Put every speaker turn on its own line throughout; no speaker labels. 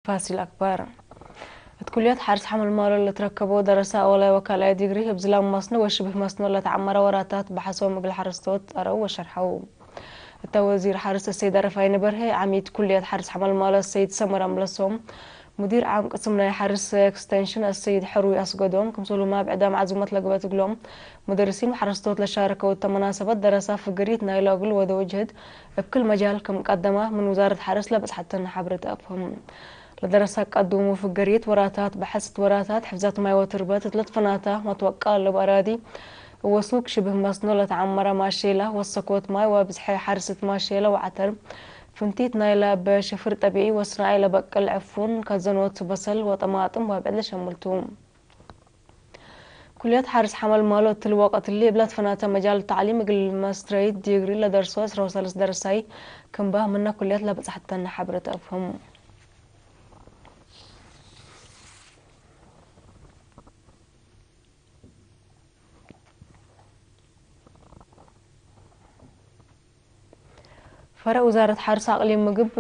فاسل أكبر كليات حارس حمل مال اللي تركبوا درسا ولا وكالة ديجري بزلام مصنع وشبه مصنع اللي تعمر وراتات بحسوا مقل حرستوت أروا وشرحوا التوزير حارس السيد رفاين برهي عميد كليات حارس حمل مال السيد سمر أملسهم مدير عام قسمنا حارس اكستنشن السيد حروي أسقدهم كمسولو ما بعدام عزومات لقبات قلهم مدرسين وحرستوت لشاركوا التمناسبات درسا في قريتنا إلى قل وذوجهد بكل مجال كمقدمة من وزارة حارس لبس حتى نحبرت أفهم لدرسة قدومو في قريت وراتات بحثت وراتات حفظات ماي وتربات 3 فناتا متوقع لبأرادي وسوق شبه مصنولة عمرة ماشيلة والسكوت ماي وبزحي حارسة ماشيلة وعتر فنتيت نايلة بشفر طبيعي وصناعي لبقل عفون كزنوت بصل وطماطم وبعد شملتوم كليات حارس حمل مالو الوقت اللي بلاد فناتا مجال التعليم الماستريت ديجري لدرسو 13 درساي كم باه منا كليات لبس حتى نحبرت أفهم فرق وزارة حارس أقليم مقب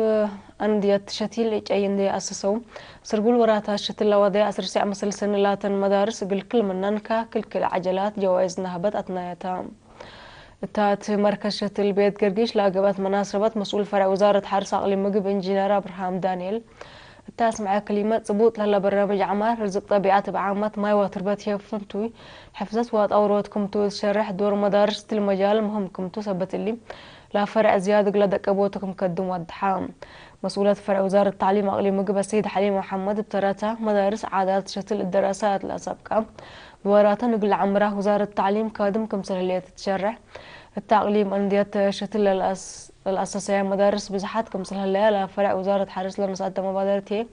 أندية شتيل إيج أي أندية أسسوا سرقول وراتا شتيل لوضيع أسر ساعة مسل سنلات مدارس قل كل مننكا كل عجلات جوائز نهبت أتنايتا تات مركز شتيل بيت قرقيش لاقبت مناسبات مسؤول فرع وزارة حارس أقليم مقب إنجينير أبراهام دانيال التاس مع كلمات صبوت لهلا برنامج عمار رزق طبيعات بعامات ماي وتربات هي فنتوي حفظت وات أوروتكم تو تشرح دور مدارس المجال مهمكم تو سبت اللي لا فرع زيادة قلدك أبوتكم كدوم والدحام مسؤولة فرع وزارة التعليم أقليم مقب السيد حليم محمد بتراتا مدارس عادات شتل الدراسات الأسابقة بوراتا نقل عمره وزارة التعليم كادم كم سهلية تتشرح التعليم أندية شتل الأساسية مدارس بزحات كم سهلية لا فرع وزارة حارس لنسأت مبادرتي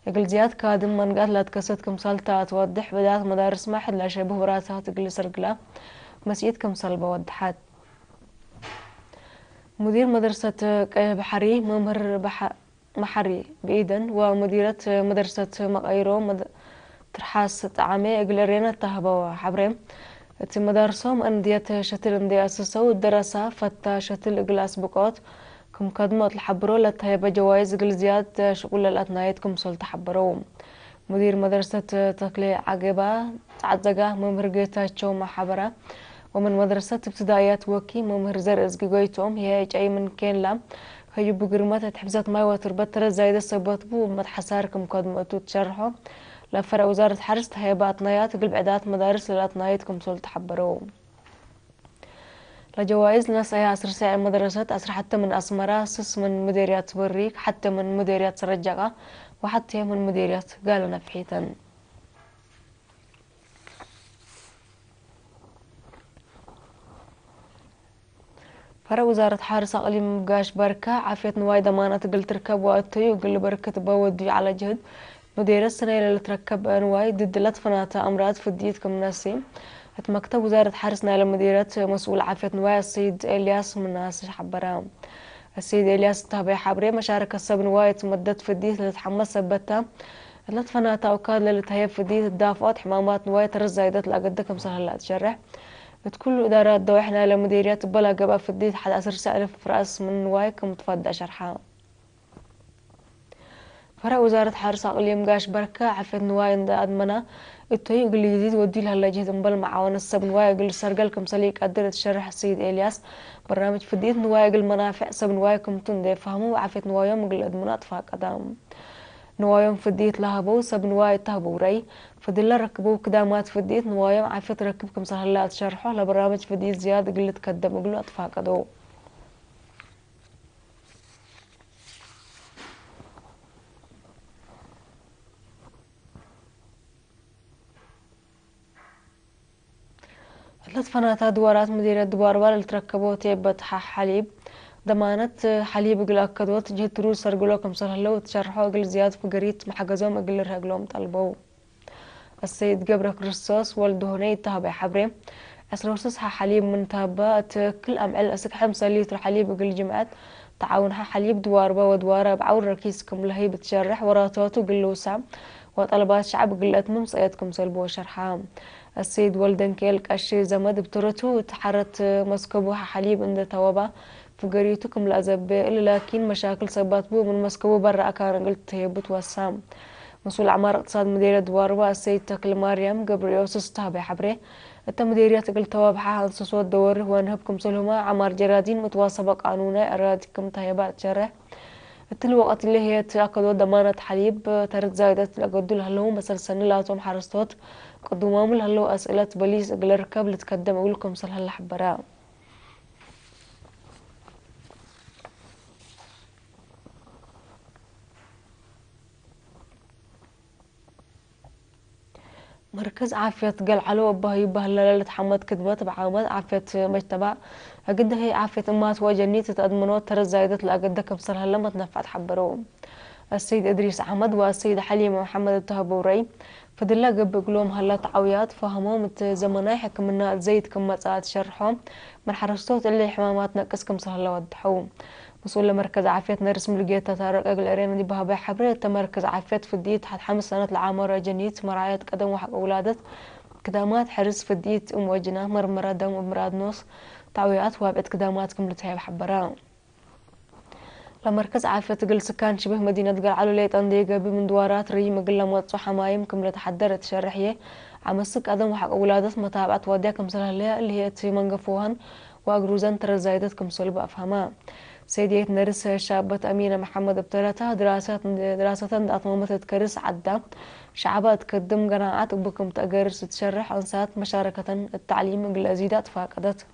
يقل زياد كادم من قال لا تكسد كم سالتا توضح بداية مدارس ما حد لا شبه وراتها تقل سرقلا مسيد كم سلبة وضحات مدير مدرسة بحري ممر محري بإيدن ومديرة مدرسة مقايرو ترحاس عامي إقلرينا تهبوا حبرين مدارسهم أندية شتل أندية أسسوا الدراسة فتا شتل إقلاس بقات كم قدمت الحبرو لتهيب جوائز إقل زياد شغل الأثنايتكم سل تحبرو مدير مدرسة تقلي عقبة تعزقة ممر قيتا شو حبرة ومن مدرسة ابتدائيات وكي ممر زر ازقيقويتهم هي اي من كين لا هي بقرمات تحفزات ماي وتربت ترى زايدة سبات بو متحساركم قدمتو تشرحوا لا فرق وزارة حرس هي باطنيات قلب عدات مدارس للأطنايتكم سول تحبروا لجوائز ناس اي عصر ساعة مدرسات عصر حتى من أسمرة سس من مديريات بريك حتى من مديريات سرجقة وحتى من مديريات قالوا نفحيتا فرق وزارة حارس أقليم مقاش بركة عافية نواي ضمانات قل تركب وقتي وقل بركة بودي على جهد مدير السنة اللي تركب أنواي ضد لطفنات أمراض فديتكم ناسي مكتب وزارة حارسنا لمديرة مسؤول عافية نواي السيد إلياس من ناس حبرام السيد إلياس تابع حبري مشاركة السب نواي تمدد فديت اللي تحمس سبتها لطفنات أوكاد اللي تهيب فديت الدافعات حمامات نواي ترزايدت لأقدكم سهل لا تشرح كل إدارات دوحنا لمديريات بلا قبا في الديت حد أسر سألف في رأس من وايك متفضى شرحها فرق وزارة حارس أقليم قاش بركة عفت نواين دا أدمنا الطريق اللي جديد ودي لها اللي جهد مبال معاون السب نوايق اللي سرقلكم سليك قدرت تشرح السيد إلياس برنامج في الديت نوايق المنافع سب نوايكم تندي فهموا عفت نوايوم قل أدمنا أطفاق قدام نوايم فديت لهبو سب نواي تهبو ري فدل ركبو كدامات فديت نوايم عفت ركبكم سهلات شرحه لبرامج فديت زيادة قلت كدام قلو أتفاقدو ثلاث فنادات دوارات مديرية دوار اللي تركبوا تيبت حليب ضمانة حليب قل أكدوت جهة تروس سرقلوكم سهلو تشرحوا قل زيادة فقريت محجزوم قل رهقلوم طلبو السيد جبر كريستوس والدهوني تهبي حبري أسلوسس حليب من تهبات كل أمعل أسك حمسة لتر حليب قل جمعات تعاونها حليب دواربا ودوارة بعور ركيسكم لهي بتشرح وراتوتو قلوسا وطلبات شعب قلت ممسيتكم سلبو شرحها السيد ولدن كيلك أشي زمد بترتو وتحرت مسكبوها حليب عند توابا فقريتكم لأزب لكن مشاكل سبات بو من مسكو برا كان قلت هي بتوسام مسؤول أعمار اقتصاد مديرية دواروا السيد تكل مريم قبريوس استهبي حبره التا مديرية تقل توابحة هنسسوا الدور وانهبكم سلهما عمار جرادين متواصبة قانونا أرادكم تهيبات شرح الوقت اللي هي تأكدوا ضمانة حليب ترد زايدة لقدوا لهلو مثل سنة لاتهم حرستوت قدوا لهلو أسئلة بليس قل ركب لتقدم أقولكم سل هلا حبراء مركز عافية قال علو بهي بهلا لتحمد كذبة بعامل عافية مجتمع قد هي عافية امات وجنية تأدمنوا ترى زايدة لقد كمسر هلا ما تنفعت حبروا السيد إدريس أحمد والسيد حليم محمد التهبوري فدلا قب قلوم هلا تعويات فهموا مت زمناي حكمنا زيد كم ساعات شرحهم من حرستوت اللي حمامات نقص كم سهلا ودحوا مسؤول مركز عافية نرسم لقيتها تارق أقل أرينا دي بها حبرة تمركز عافية في الديت حد 5 سنة العامرة جنيت مرايات قدم وحق أولادت كدامات حرس في الديت وجنا مرمرة دم ومراد نص تعويات وابعد كدامات كملتها بحبران لمركز عافية تقل سكان شبه مدينة قل علو ليت أنديقة بمن دوارات ري مقل موت حمايم كم لتحدرت شرحية عمسك أدم وحق أولادت متابعة وديا كم سلها اللي هي تي منقفوهن وأقروزان ترى زايدت كم سلب أفهمها سيدية نرس شابة أمينة محمد بترتها دراسة أطممت تكرس عدة شعبات تقدم قناعات بكم تقرس تشرح أنسات مشاركة التعليم الأزيدات فاقدت